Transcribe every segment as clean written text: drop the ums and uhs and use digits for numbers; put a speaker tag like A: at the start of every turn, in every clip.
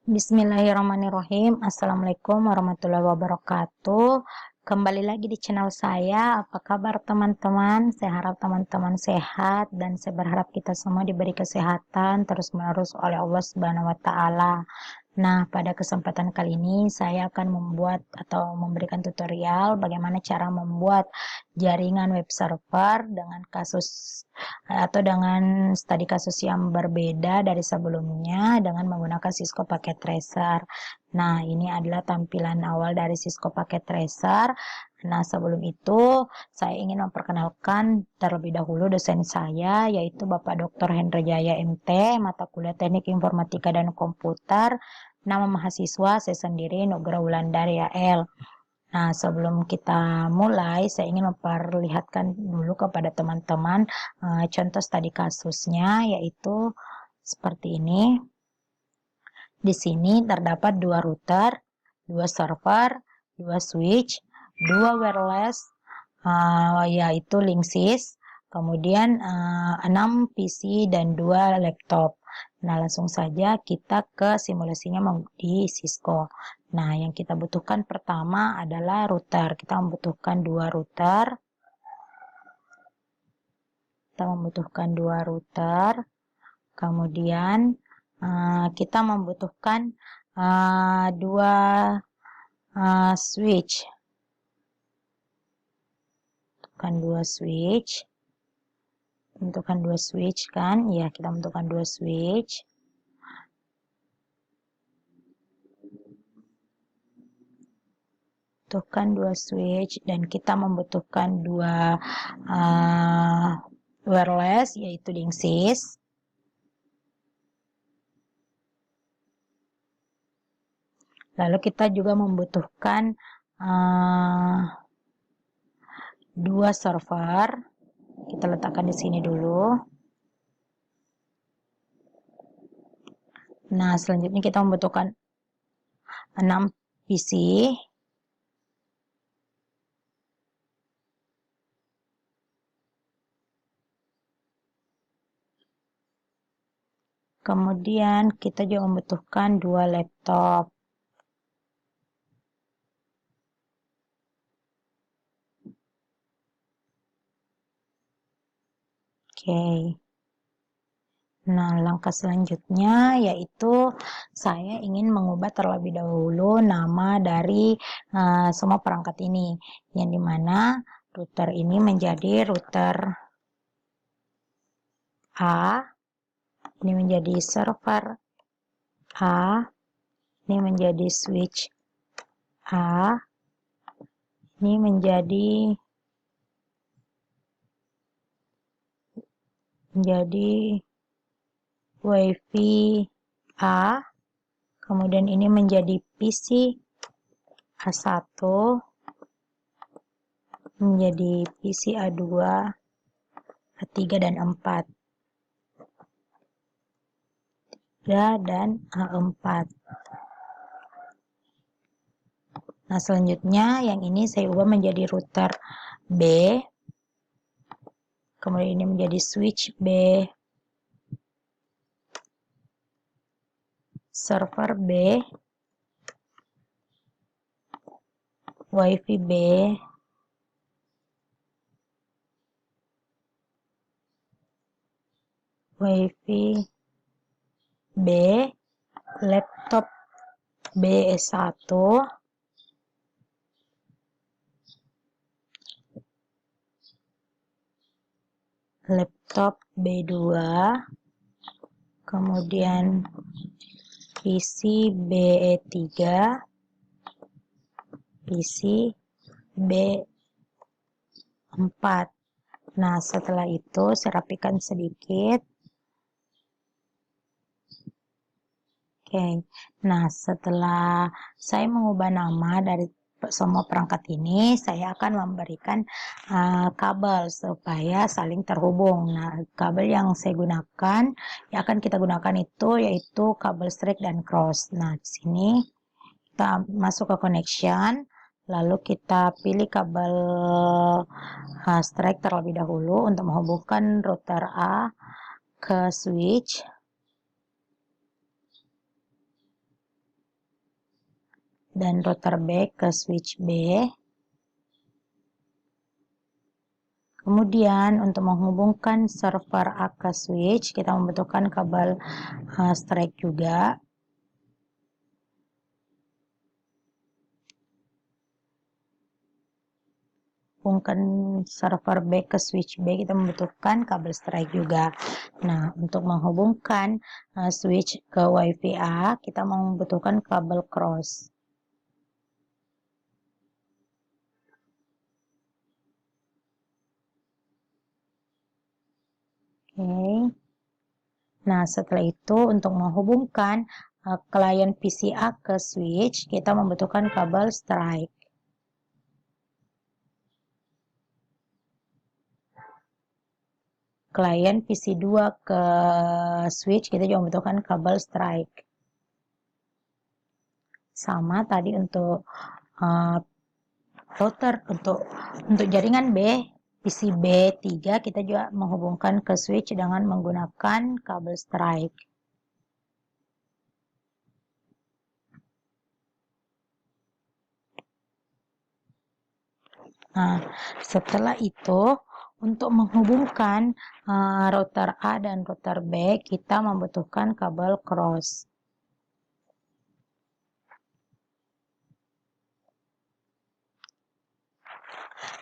A: Bismillahirrahmanirrahim. Assalamualaikum warahmatullahi wabarakatuh. Kembali lagi di channel saya. Apa kabar teman-teman? Saya harap teman-teman sehat dan saya berharap kita semua diberi kesehatan terus-menerus oleh Allah Subhanahu wa taala. Nah, pada kesempatan kali ini saya akan membuat atau memberikan tutorial bagaimana cara membuat jaringan web server dengan kasus atau dengan studi kasus yang berbeda dari sebelumnya dengan menggunakan Cisco Packet Tracer. Nah, ini adalah tampilan awal dari Cisco Packet Tracer. Nah, sebelum itu saya ingin memperkenalkan terlebih dahulu dosen saya, yaitu Bapak Dr. Hendra Jaya MT, mata kuliah Teknik Informatika dan Komputer. Nama mahasiswa saya sendiri Nugra Wulandari AL. Nah, sebelum kita mulai, saya ingin memperlihatkan dulu kepada teman-teman contoh studi kasusnya, yaitu seperti ini. Di sini terdapat dua router, dua server, dua switch, dua wireless, yaitu Linksys, kemudian 6 PC dan 2 laptop. Nah, langsung saja kita ke simulasinya di Cisco. Nah, yang kita butuhkan pertama adalah router. Kita membutuhkan dua router. Kemudian kita membutuhkan dua switch. Bentukan dua switch kan? Ya, kita bentukkan dua switch. Dan kita membutuhkan dua wireless, yaitu Linksys. Lalu kita juga membutuhkan dua server. Kita letakkan di sini dulu. Nah, selanjutnya kita membutuhkan 6 PC. Kemudian kita juga membutuhkan dua laptop. Oke. Nah, langkah selanjutnya yaitu saya ingin mengubah terlebih dahulu nama dari semua perangkat ini, yang dimana router ini menjadi router A, ini menjadi server A, ini menjadi switch A, ini menjadi WiFi A, kemudian ini menjadi PC A1, menjadi PC A2, A3 dan 4, dan A4. Nah, selanjutnya yang ini saya ubah menjadi router B, kemudian ini menjadi switch B, server B, WiFi B, laptop B1, laptop B2, kemudian PC B3, PC B4. Nah, setelah itu saya rapikan sedikit. Oke. Nah, setelah saya mengubah nama dari semua perangkat ini, saya akan memberikan kabel supaya saling terhubung. Nah, kabel yang saya gunakan, yang akan kita gunakan itu yaitu kabel straight dan cross. Nah, di sini kita masuk ke connection, lalu kita pilih kabel straight terlebih dahulu untuk menghubungkan router A ke switch. dan router B ke switch B. Kemudian untuk menghubungkan server A ke switch, kita membutuhkan kabel strike juga. Hubungkan server B ke switch B, kita membutuhkan kabel strike juga. Nah, untuk menghubungkan switch ke WiFi A, kita membutuhkan kabel cross. Oke. Nah, setelah itu untuk menghubungkan klien PC A ke switch, kita membutuhkan kabel strike. Klien PC 2 ke switch, kita juga membutuhkan kabel strike. Sama tadi untuk router, untuk jaringan B, PC B3, kita juga menghubungkan ke switch dengan menggunakan kabel strike. Nah, setelah itu untuk menghubungkan router A dan router B, kita membutuhkan kabel cross.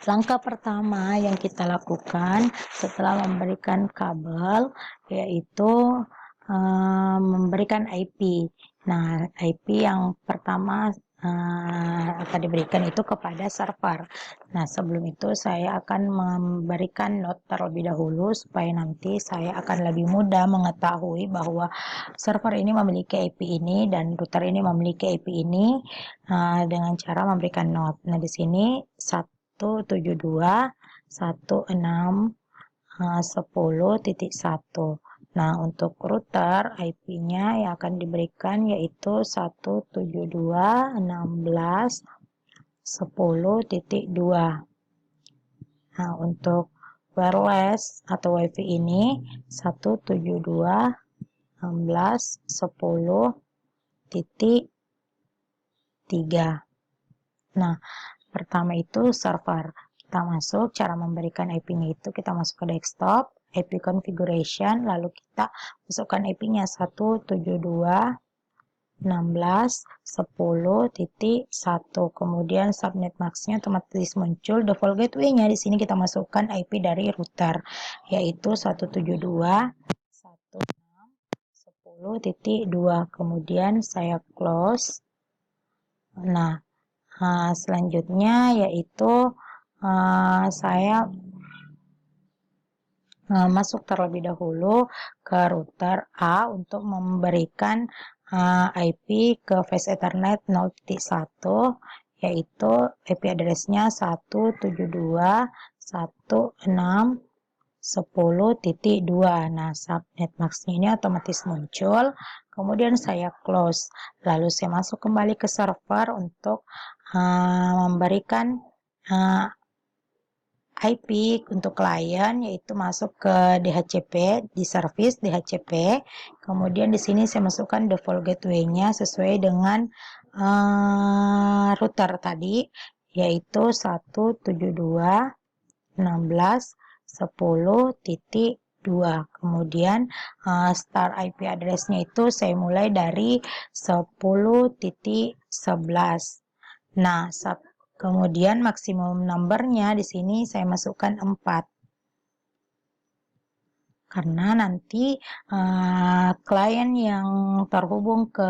A: Langkah pertama yang kita lakukan setelah memberikan kabel, yaitu memberikan IP. Nah, IP yang pertama akan diberikan itu kepada server. Nah, sebelum itu saya akan memberikan note terlebih dahulu supaya nanti saya akan lebih mudah mengetahui bahwa server ini memiliki IP ini dan router ini memiliki IP ini dengan cara memberikan note. Nah, di sini 172.16.10.1. Nah, untuk router IP-nya yang akan diberikan yaitu 172.16.10.2. Nah, untuk wireless atau WiFi ini 172.16.10.3. Nah, pertama itu server. Kita masuk, cara memberikan IP-nya itu kita masuk ke desktop, IP configuration, lalu kita masukkan IP-nya 172.16.10.1. Kemudian subnet mask-nya otomatis muncul. Default gateway-nya di sini kita masukkan IP dari router, yaitu 172.168.10.2. Kemudian saya close. Nah, selanjutnya yaitu saya masuk terlebih dahulu ke router A untuk memberikan IP ke Fast Ethernet 0.1, yaitu IP address-nya 172.168.10.2. Nah, subnet mask-nya ini otomatis muncul. Kemudian saya close. Lalu saya masuk kembali ke server untuk memberikan IP untuk klien, yaitu masuk ke DHCP, di service DHCP. Kemudian di sini saya masukkan default gateway-nya sesuai dengan router tadi, yaitu 172.16.10.2. Kemudian start IP address-nya itu saya mulai dari 10.11. Nah, kemudian maksimum numbernya di sini saya masukkan 4. Karena nanti klien yang terhubung ke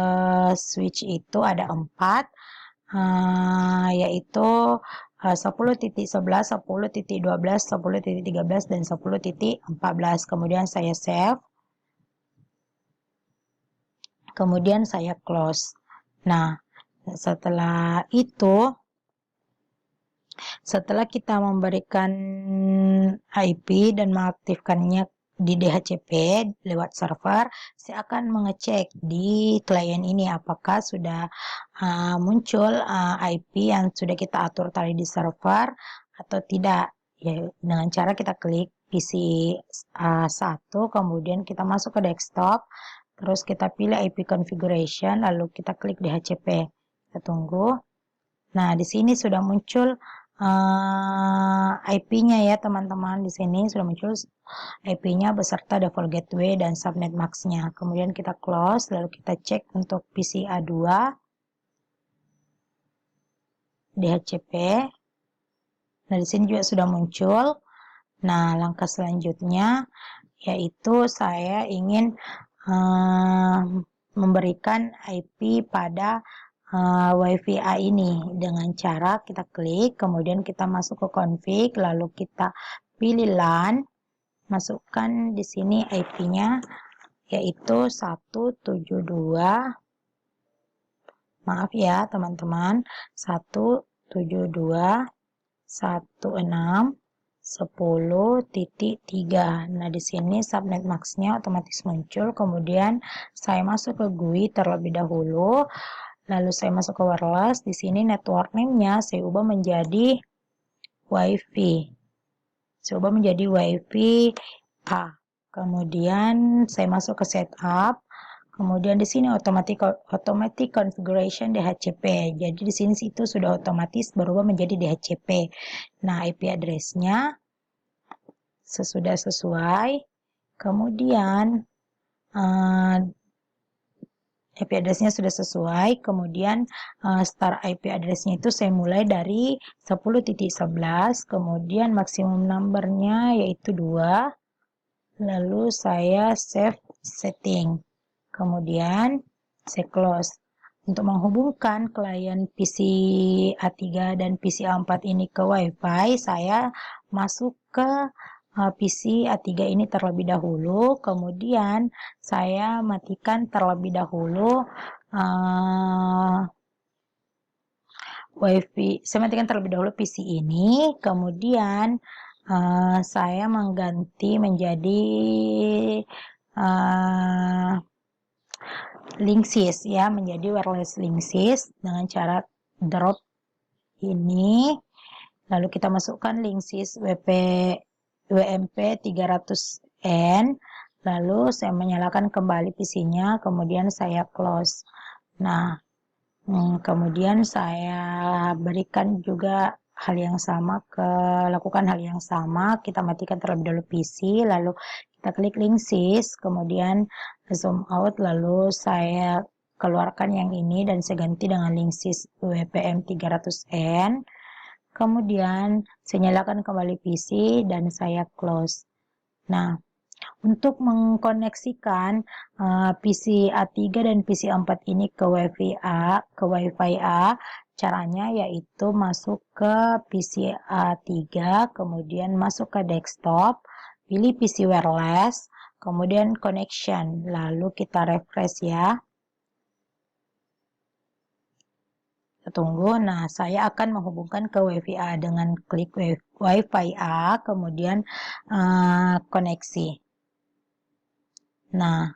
A: switch itu ada 4, yaitu 10.11, 10.12, 10.13, dan 10.14. Kemudian saya save. Kemudian saya close. Nah, setelah itu, setelah kita memberikan IP dan mengaktifkannya di DHCP lewat server, saya akan mengecek di klien ini apakah sudah muncul IP yang sudah kita atur tadi di server atau tidak. Ya, dengan cara kita klik PC 1, kemudian kita masuk ke desktop, terus kita pilih IP configuration, lalu kita klik DHCP. Kita tunggu. Nah, di sini sudah muncul IP-nya ya teman-teman. Di sini sudah muncul IP-nya beserta default gateway dan subnet max-nya. Kemudian kita close, lalu kita cek untuk PCA2, DHCP. Nah, di sini juga sudah muncul. Nah, langkah selanjutnya yaitu saya ingin memberikan IP pada WiFi A ini dengan cara kita klik, kemudian kita masuk ke config, lalu kita pilih LAN, masukkan di sini IP-nya yaitu 172, maaf ya teman-teman, 172.168.10.3. Nah, di sini subnet max-nya otomatis muncul. Kemudian saya masuk ke GUI terlebih dahulu. Lalu saya masuk ke wireless. Di sini network name-nya saya ubah menjadi WiFi. Saya ubah menjadi WiFi A. Kemudian saya masuk ke setup. Kemudian di sini automatic configuration DHCP. Jadi di sini itu sudah otomatis berubah menjadi DHCP. Nah, IP address-nya sesuai. Kemudian IP address-nya sudah sesuai. Kemudian start IP address-nya itu saya mulai dari 10.11. Kemudian maksimum number-nya yaitu 2. Lalu saya save setting. Kemudian saya close. Untuk menghubungkan klien PC A3 dan PC A4 ini ke WiFi, saya masuk ke PC A3 ini terlebih dahulu. Kemudian saya matikan terlebih dahulu WiFi. Saya matikan terlebih dahulu PC ini. Kemudian saya mengganti menjadi Linksys ya, menjadi wireless Linksys dengan cara drop ini, lalu kita masukkan Linksys WMP 300N, lalu saya menyalakan kembali PC-nya, kemudian saya close. Nah, kemudian saya berikan juga hal yang sama, lakukan hal yang sama, kita matikan terlebih dahulu PC, lalu kita klik Linksys, kemudian zoom out, lalu saya keluarkan yang ini dan saya ganti dengan Linksys WPM 300N. Kemudian saya nyalakan kembali PC dan saya close. Nah, untuk mengkoneksikan PC A3 dan PC A4 ini ke WiFi A, caranya yaitu masuk ke PC A3, kemudian masuk ke desktop, pilih PC wireless, kemudian connection, lalu kita refresh ya. Kita tunggu. Nah, saya akan menghubungkan ke WiFi A dengan klik WiFi A, kemudian koneksi. Nah,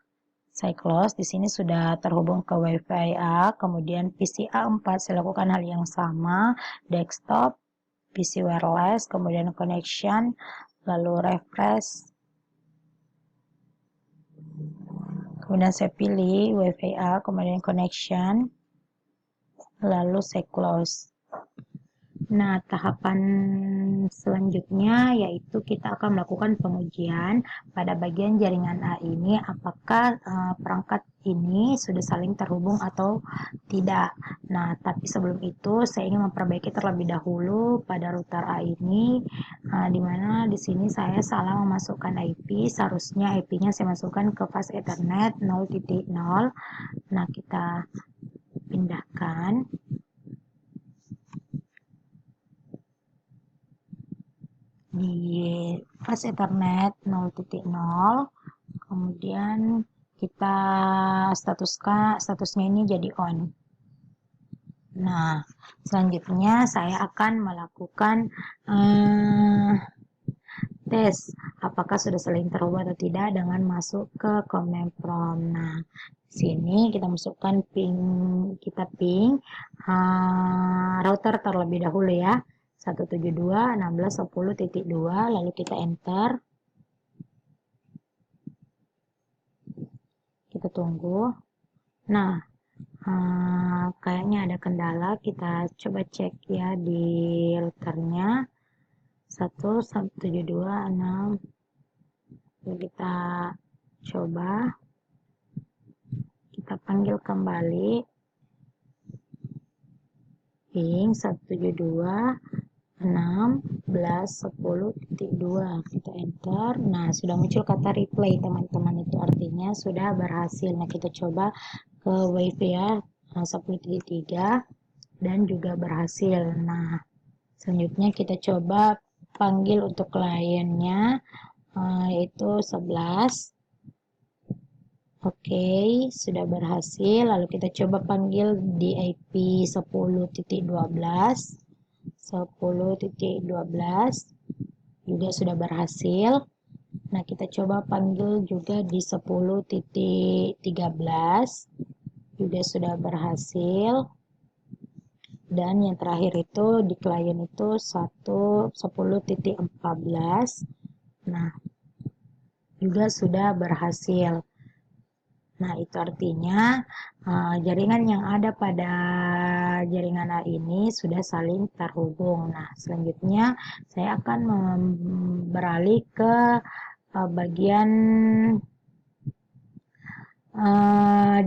A: saya close. Di sini sudah terhubung ke WiFi A, kemudian PC A4 saya lakukan hal yang sama, desktop, PC wireless, kemudian connection, lalu refresh. Kemudian saya pilih WiFi A, kemudian connection, lalu saya close. Nah, tahapan selanjutnya yaitu kita akan melakukan pengujian pada bagian jaringan A ini, apakah perangkat ini sudah saling terhubung atau tidak. Nah, tapi sebelum itu saya ingin memperbaiki terlebih dahulu pada router A ini, di mana di sini saya salah memasukkan IP, seharusnya IP-nya saya masukkan ke fast Ethernet 0.0. Nah, kita pindahkan. Di fast Ethernet 0.0, kemudian kita statusnya ini jadi on. Nah, selanjutnya saya akan melakukan tes apakah sudah saling terhubung atau tidak dengan masuk ke command prompt. Nah, sini kita masukkan kita ping router terlebih dahulu ya, 172.16.10.2, lalu kita enter, kita tunggu. Nah, kayaknya ada kendala, kita coba cek ya di routernya 172.6. Kita coba, kita panggil kembali ping 172.16.10.2, kita enter. Nah, sudah muncul kata replay teman-teman, itu artinya sudah berhasil. Nah, kita coba ke wifi ya 10.3 dan juga berhasil. Nah, selanjutnya kita coba panggil untuk kliennya, yaitu 11. Oke, sudah berhasil. Lalu kita coba panggil di IP 10.12. 10.12 juga sudah berhasil. Nah, kita coba panggil juga di 10.13, juga sudah berhasil. Dan yang terakhir itu di klien itu 10.14. Nah, juga sudah berhasil. Nah, itu artinya jaringan yang ada pada jaringan A ini sudah saling terhubung. Nah, selanjutnya saya akan beralih ke bagian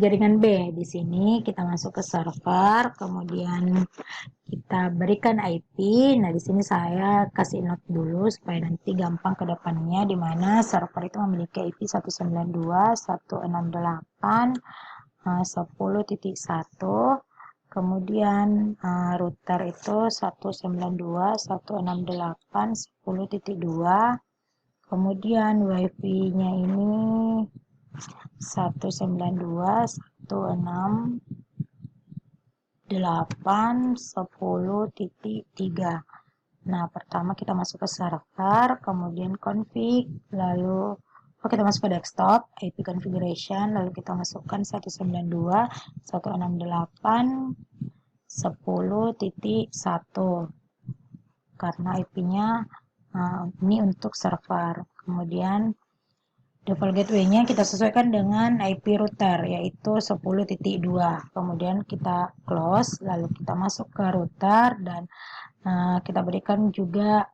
A: jaringan B. Di sini kita masuk ke server, kemudian kita berikan IP. Nah, di sini saya kasih note dulu supaya nanti gampang ke depannya, di mana server itu memiliki IP 192.168.10.1. Kemudian router itu 192.168.10.2. Kemudian wifi-nya ini 192.168.10.3. Nah, pertama kita masuk ke server, kemudian config, lalu kita masuk ke desktop, IP configuration, lalu kita masukkan 192.168.10.1 karena IP-nya ini untuk server. Kemudian default gateway-nya kita sesuaikan dengan IP router, yaitu 10.2. Kemudian kita close, lalu kita masuk ke router dan kita berikan juga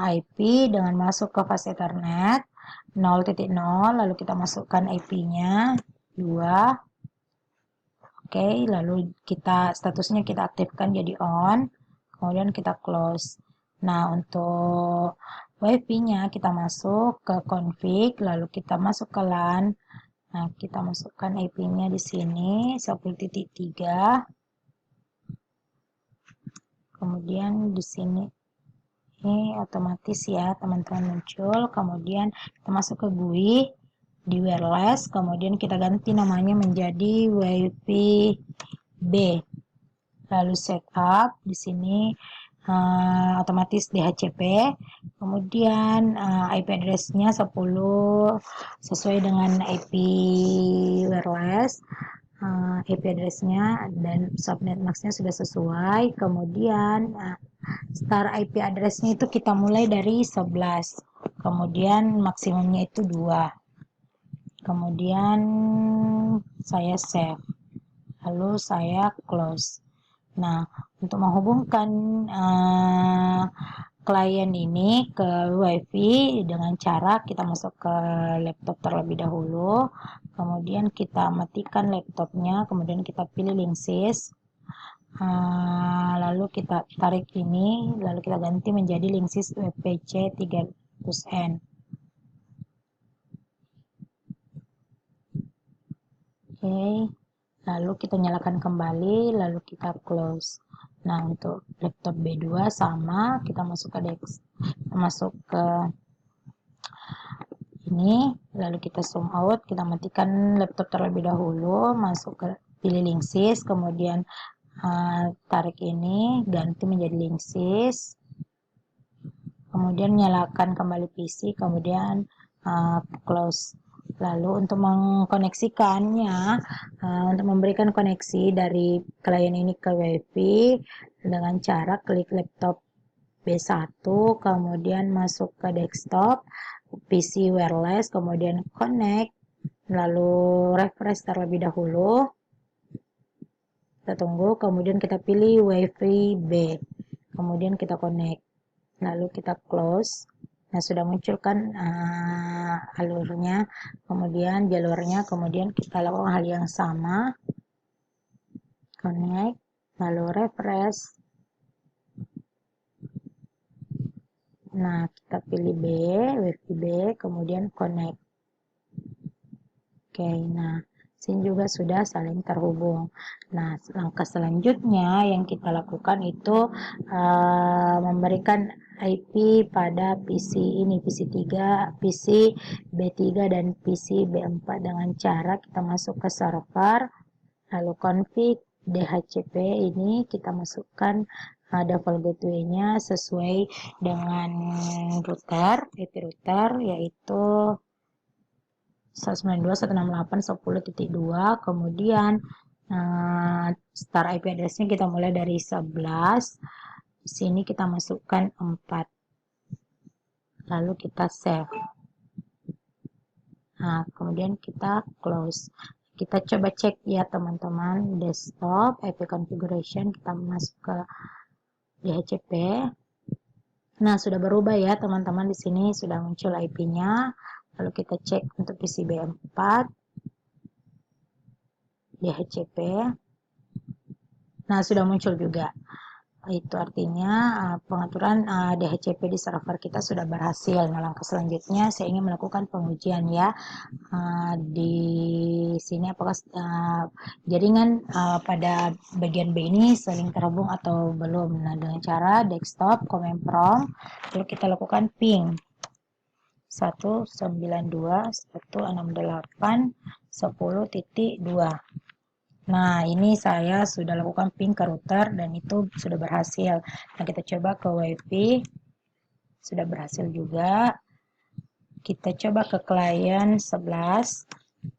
A: IP dengan masuk ke fast ethernet 0.0, lalu kita masukkan IP-nya 2. Oke, lalu kita statusnya kita aktifkan jadi on, kemudian kita close. Nah, untuk wifi-nya kita masuk ke config, lalu kita masuk ke LAN. Nah, kita masukkan IP-nya di sini 10.3. Kemudian di sini ini otomatis ya teman-teman muncul. Kemudian kita masuk ke GUI di wireless, kemudian kita ganti namanya menjadi wifi B. Lalu setup di sini otomatis DHCP. Kemudian IP address-nya 10 sesuai dengan IP wireless. IP address-nya dan subnet max-nya sudah sesuai. Kemudian start IP address-nya itu kita mulai dari 11. Kemudian maksimumnya itu 2. Kemudian saya save. Lalu saya close. Nah, untuk menghubungkan klien ini ke wifi dengan cara kita masuk ke laptop terlebih dahulu, kemudian kita matikan laptopnya, kemudian kita pilih Linksys, lalu kita tarik ini, lalu kita ganti menjadi Linksys WPC 300N. Oke, lalu kita nyalakan kembali, lalu kita close. Nah, untuk laptop B2 sama, kita masuk ke ini, lalu kita zoom out, kita matikan laptop terlebih dahulu, masuk ke pilih Linksys, kemudian tarik ini, ganti menjadi Linksys, kemudian nyalakan kembali PC, kemudian close. Lalu untuk mengkoneksikannya, untuk memberikan koneksi dari klien ini ke wifi dengan cara klik laptop B1, kemudian masuk ke desktop, PC wireless, kemudian connect, lalu refresh terlebih dahulu. Kita tunggu, kemudian kita pilih WiFi B, kemudian kita connect, lalu kita close. Nah, sudah muncul kan alurnya, kemudian jalurnya, kemudian kita lakukan hal yang sama, connect, lalu refresh. Nah, kita pilih B, WiFi B, kemudian connect. Oke, nah sini juga sudah saling terhubung. Nah, langkah selanjutnya yang kita lakukan itu memberikan IP pada PC ini, PC 3, PC B3 dan PC B4 dengan cara kita masuk ke server, lalu config DHCP ini kita masukkan default gateway-nya sesuai dengan router, IP router yaitu 192.168.10.2, kemudian start IP address-nya kita mulai dari 11. Di sini kita masukkan 4. Lalu kita save. Nah, kemudian kita close. Kita coba cek ya teman-teman, desktop, IP configuration, kita masuk ke DHCP. Nah, sudah berubah ya teman-teman, di sini sudah muncul IP-nya. Lalu kita cek untuk PC B4, DHCP. Nah, sudah muncul juga. Itu artinya pengaturan DHCP di server kita sudah berhasil. Nah, langkah selanjutnya saya ingin melakukan pengujian ya. Di sini apakah jaringan pada bagian B ini saling terhubung atau belum. Nah, dengan cara desktop, command prompt, lalu kita lakukan ping 192.168.10.2. Nah, ini saya sudah lakukan ping ke router dan itu sudah berhasil. Nah, kita coba ke WiFi, sudah berhasil juga. Kita coba ke klien 11,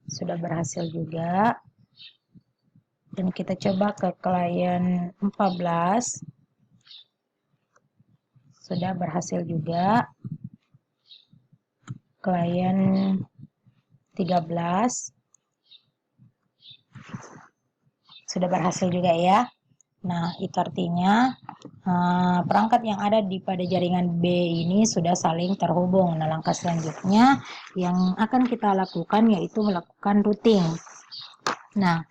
A: sudah berhasil juga. Dan kita coba ke klien 14, sudah berhasil juga. Klien 13, sudah berhasil juga ya. Nah, itu artinya perangkat yang ada di pada jaringan B ini sudah saling terhubung. Nah, langkah selanjutnya yang akan kita lakukan yaitu melakukan routing. Nah,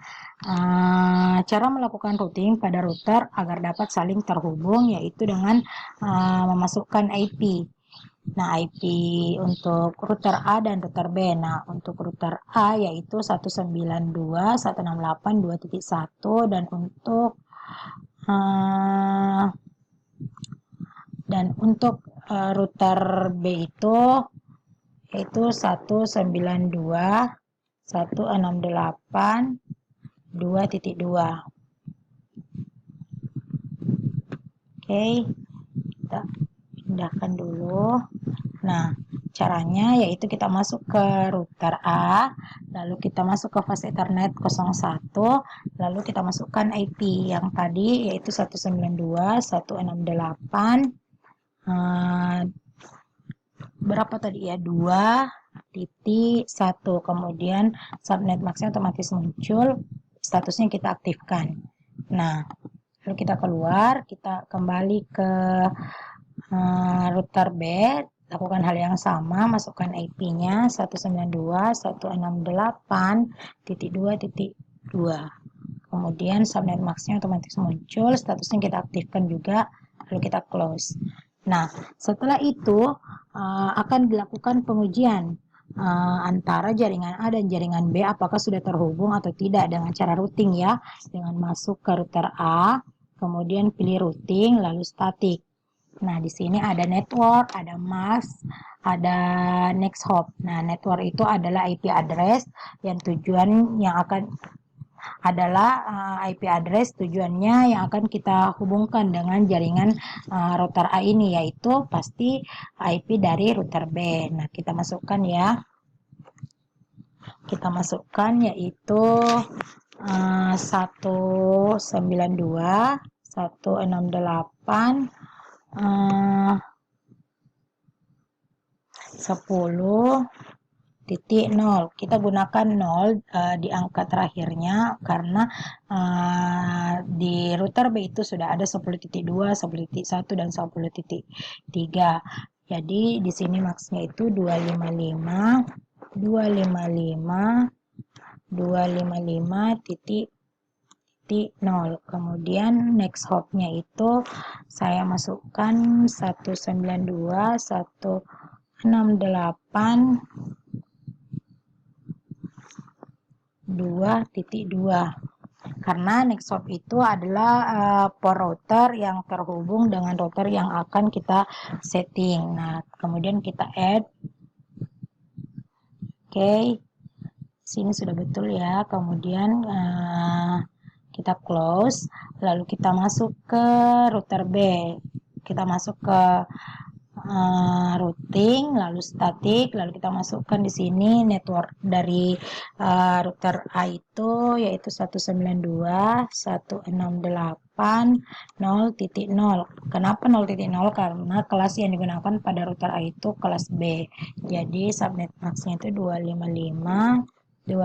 A: cara melakukan routing pada router agar dapat saling terhubung yaitu dengan memasukkan IP. Nah, IP untuk router A dan router B. Nah, untuk router A yaitu 192.168.2.1 dan untuk router B itu yaitu 192.168.2.2. Oke, kita pindahkan dulu. Nah, caranya yaitu kita masuk ke router A, lalu kita masuk ke fast ethernet 01, lalu kita masukkan IP yang tadi yaitu 192.168 berapa tadi ya, 2.1, kemudian subnet maxnya otomatis muncul, statusnya kita aktifkan. Nah, lalu kita keluar, kita kembali ke router B, lakukan hal yang sama, masukkan IP-nya 192.168.2.2. Kemudian subnet maxnya otomatis muncul, statusnya kita aktifkan juga, lalu kita close. Nah, setelah itu akan dilakukan pengujian antara jaringan A dan jaringan B apakah sudah terhubung atau tidak dengan cara routing ya, dengan masuk ke router A, kemudian pilih routing, lalu static. Nah, di sini ada network, ada mask, ada next hop. Nah, network itu adalah IP address yang IP address tujuannya yang akan kita hubungkan dengan jaringan router A ini, yaitu pasti IP dari router B. Nah, kita masukkan ya. Kita masukkan yaitu 192.168.10.2. titik 0. Kita gunakan 0 di angka terakhirnya karena di router B itu sudah ada 10.2, 10.1 dan 10.3. Jadi di sini maksnya itu 255 titik 0. Kemudian next hopnya itu saya masukkan 192 168 2.2 karena next hop itu adalah port router yang terhubung dengan router yang akan kita setting. Nah, kemudian kita add. Oke, sini sudah betul ya. Kemudian kita close, lalu kita masuk ke router B. Kita masuk ke routing, lalu static, lalu kita masukkan di sini network dari router A itu yaitu 192.168.0.0. Kenapa 0.0? Karena kelas yang digunakan pada router A itu kelas B. Jadi subnet max-nya itu 255.0.0.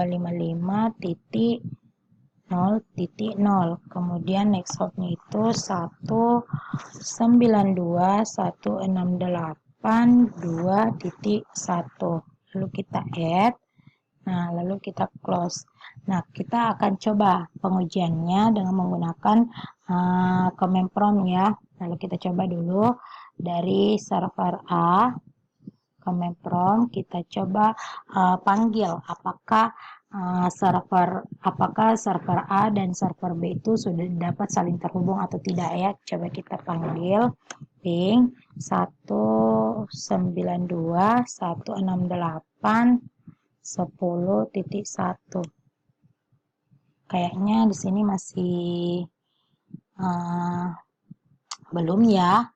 A: Kemudian next hop-nya itu 192.168.2.1. Lalu kita add. Nah, lalu kita close. Nah, kita akan coba pengujiannya dengan menggunakan command prompt ya. Lalu kita coba dulu dari server A. Command prompt kita coba panggil apakah server A dan server B itu sudah dapat saling terhubung atau tidak ya. Coba kita panggil ping 192.168.10.1. Kayaknya di sini masih belum ya.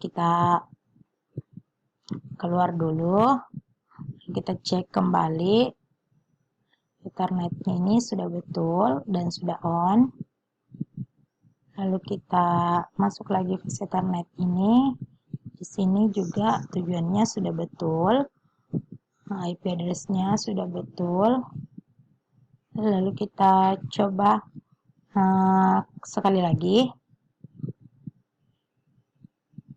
A: Kita keluar dulu, kita cek kembali Ethernetnya ini sudah betul dan sudah on. Lalu kita masuk lagi ke Ethernet ini. Di sini juga tujuannya sudah betul, IP address-nya sudah betul. Lalu kita coba sekali lagi.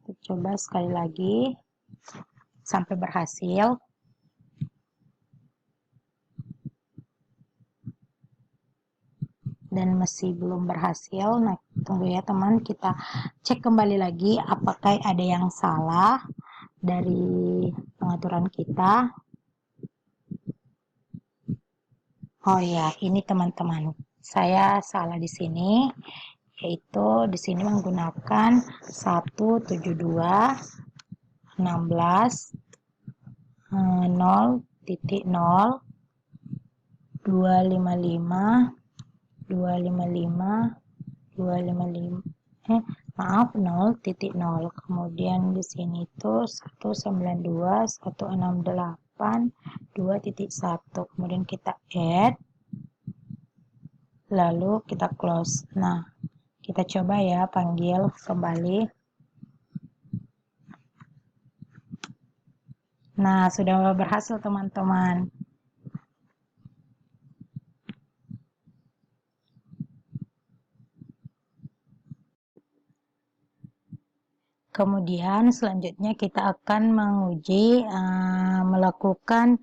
A: Kita coba sekali lagi sampai berhasil. Dan masih belum berhasil. Nah, tunggu ya teman, kita cek kembali lagi apakah ada yang salah dari pengaturan kita. Oh ya, ini teman-teman, saya salah di sini, yaitu di sini menggunakan 172.16.0.0 255 0.0. Kemudian di sini itu 192.168.2.1. Kemudian kita add, lalu kita close. Nah, kita coba ya panggil kembali. Nah, sudah berhasil teman-teman. Kemudian selanjutnya kita akan melakukan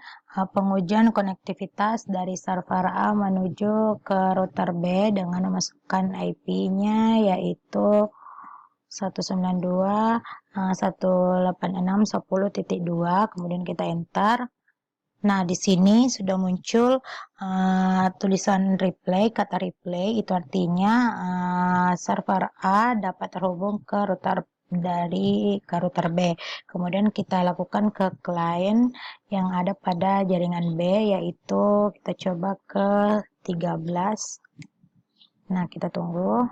A: pengujian konektivitas dari server A menuju ke router B dengan memasukkan IP-nya yaitu 192.186.10.2. Kemudian kita enter. Nah, di sini sudah muncul tulisan replay, kata replay itu artinya server A dapat terhubung ke router B. Kemudian kita lakukan ke klien yang ada pada jaringan B, yaitu kita coba ke 13. Nah, kita tunggu.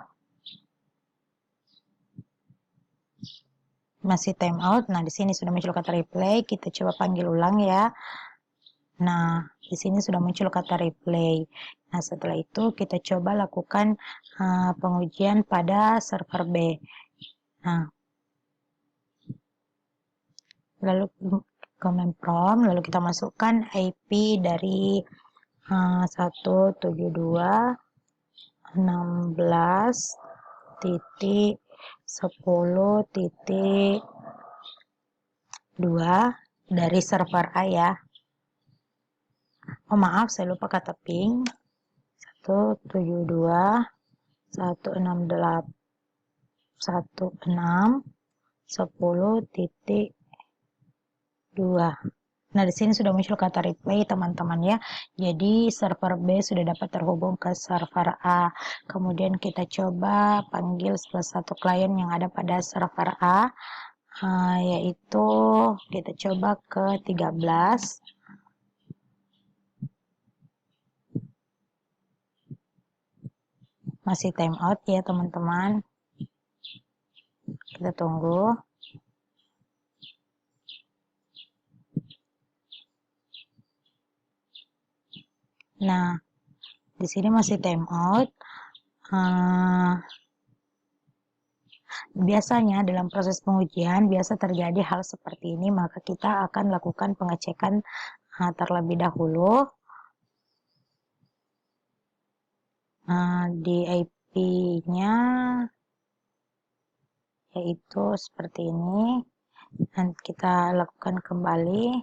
A: Masih time out. Nah, di sini sudah muncul kata replay. Kita coba panggil ulang ya. Nah, di sini sudah muncul kata replay. Nah, setelah itu kita coba lakukan pengujian pada server B. Nah, lalu Kemenprom, lalu kita masukkan IP dari 172.16.10.2 dari server A ya. Oh maaf, saya lupa kata ping. 172.16.10.2. Nah, di sini sudah muncul kata replay, teman-teman ya. Jadi, server B sudah dapat terhubung ke server A. Kemudian kita coba panggil salah satu klien yang ada pada server A, yaitu kita coba ke 13. Masih time out ya, teman-teman. Kita tunggu. Nah, di sini masih time out. Biasanya dalam proses pengujian biasa terjadi hal seperti ini, maka kita akan lakukan pengecekan terlebih dahulu di IP-nya, yaitu seperti ini. Nanti kita lakukan kembali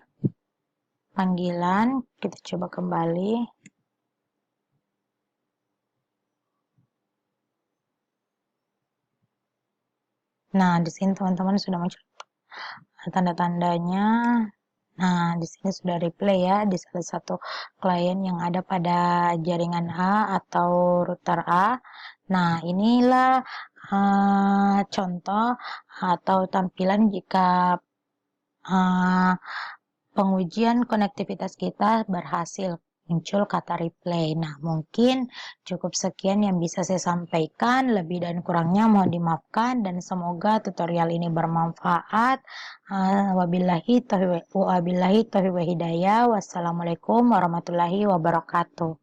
A: panggilan, kita coba kembali. Nah, di sini teman-teman sudah muncul tanda-tandanya. Nah, di sini sudah replay ya di salah satu klien yang ada pada jaringan A atau router A. Nah, inilah contoh atau tampilan jika pengujian konektivitas kita berhasil muncul kata replay. Nah, mungkin cukup sekian yang bisa saya sampaikan. Lebih dan kurangnya mohon dimaafkan dan semoga tutorial ini bermanfaat. Wabillahi taufiq wa hidayah. Wassalamualaikum warahmatullahi wabarakatuh.